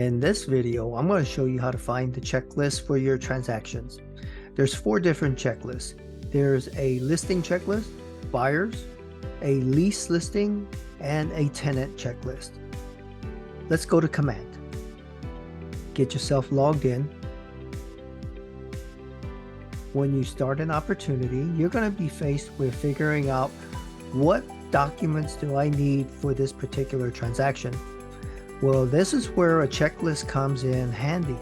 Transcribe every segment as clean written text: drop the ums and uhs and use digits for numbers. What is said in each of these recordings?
In this video, I'm going to show you how to find the checklist for your transactions. There's 4 different checklists. There's a listing checklist, buyers, a lease listing, and a tenant checklist. Let's go to command. Get yourself logged in. When you start an opportunity, you're going to be faced with figuring out what documents do I need for this particular transaction. Well, this is where a checklist comes in handy.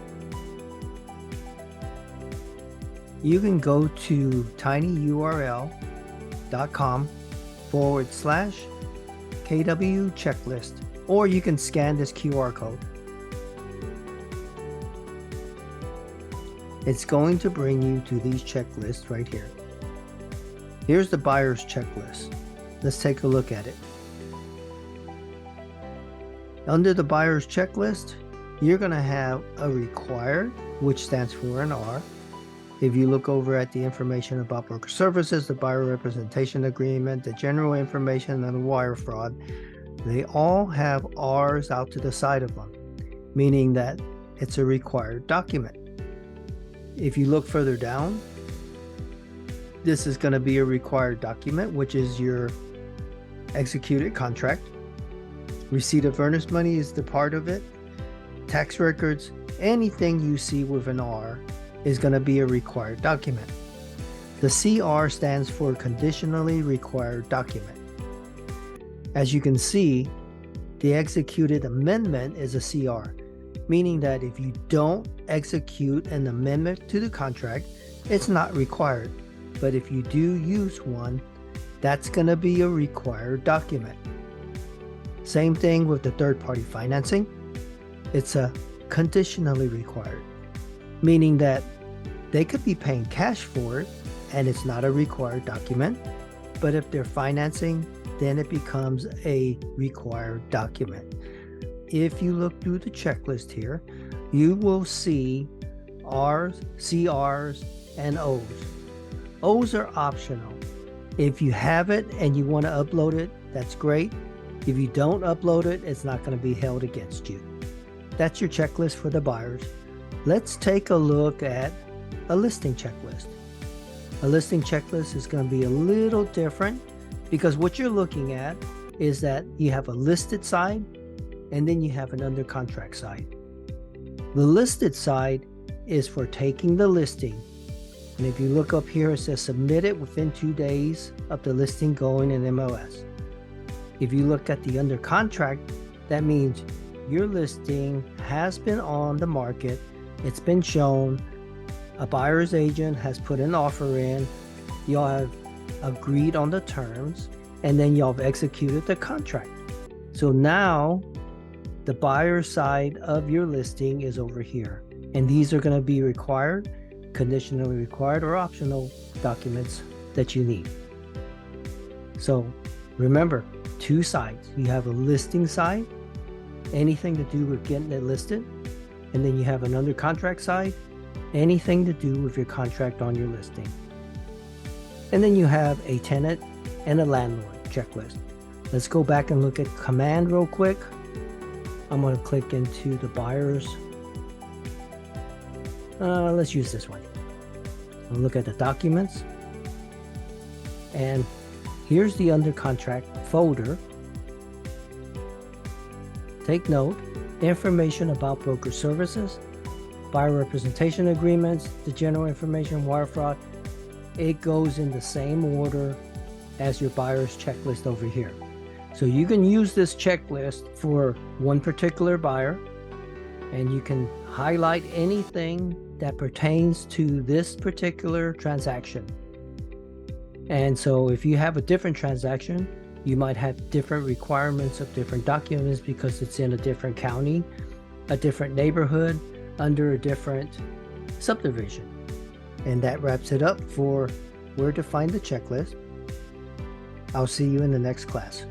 You can go to tinyurl.com/KW checklist, or you can scan this QR code. It's going to bring you to these checklists right here. Here's the buyer's checklist. Let's take a look at it. Under the buyer's checklist, you're going to have a required, which stands for an R. If you look over at the information about broker services, the buyer representation agreement, the general information, and the wire fraud, they all have R's out to the side of them, meaning that it's a required document. If you look further down, this is going to be a required document, which is your executed contract. Receipt of earnest money is the part of it. Tax records, anything you see with an R is going to be a required document. The CR stands for conditionally required document. As you can see, the executed amendment is a CR, meaning that if you don't execute an amendment to the contract, it's not required. But if you do use one, that's going to be a required document. Same thing with the third-party financing. It's a conditionally required, meaning that they could be paying cash for it and it's not a required document. But if they're financing, then it becomes a required document. If you look through the checklist here, you will see R's, CR's, and O's. O's are optional. If you have it and you want to upload it, that's great. If you don't upload it, it's not going to be held against you. That's your checklist for the buyers. Let's take a look at a listing checklist. A listing checklist is going to be a little different because what you're looking at is that you have a listed side and then you have an under contract side. The listed side is for taking the listing. And if you look up here, it says submit it within 2 days of the listing going in MLS. If you look at the under contract, that means your listing has been on the market, it's been shown, a buyer's agent has put an offer in, y'all have agreed on the terms, and then y'all have executed the contract. So now the buyer side of your listing is over here, and these are going to be required, conditionally required, or optional documents that you need. So remember, 2 sides. You have a listing side, anything to do with getting it listed, and then you have an under contract side, anything to do with your contract on your listing. And then you have a tenant and a landlord checklist. Let's go back and look at command real quick. I'm going to click into the buyers. Let's use this one. I'll look at the documents. And here's the under contract folder. Take note, information about broker services, buyer representation agreements, the general information, wire fraud. It goes in the same order as your buyer's checklist over here. So you can use this checklist for one particular buyer, and you can highlight anything that pertains to this particular transaction. And so if you have a different transaction, you might have different requirements of different documents because it's in a different county, a different neighborhood, under a different subdivision. And that wraps it up for where to find the checklist. I'll see you in the next class.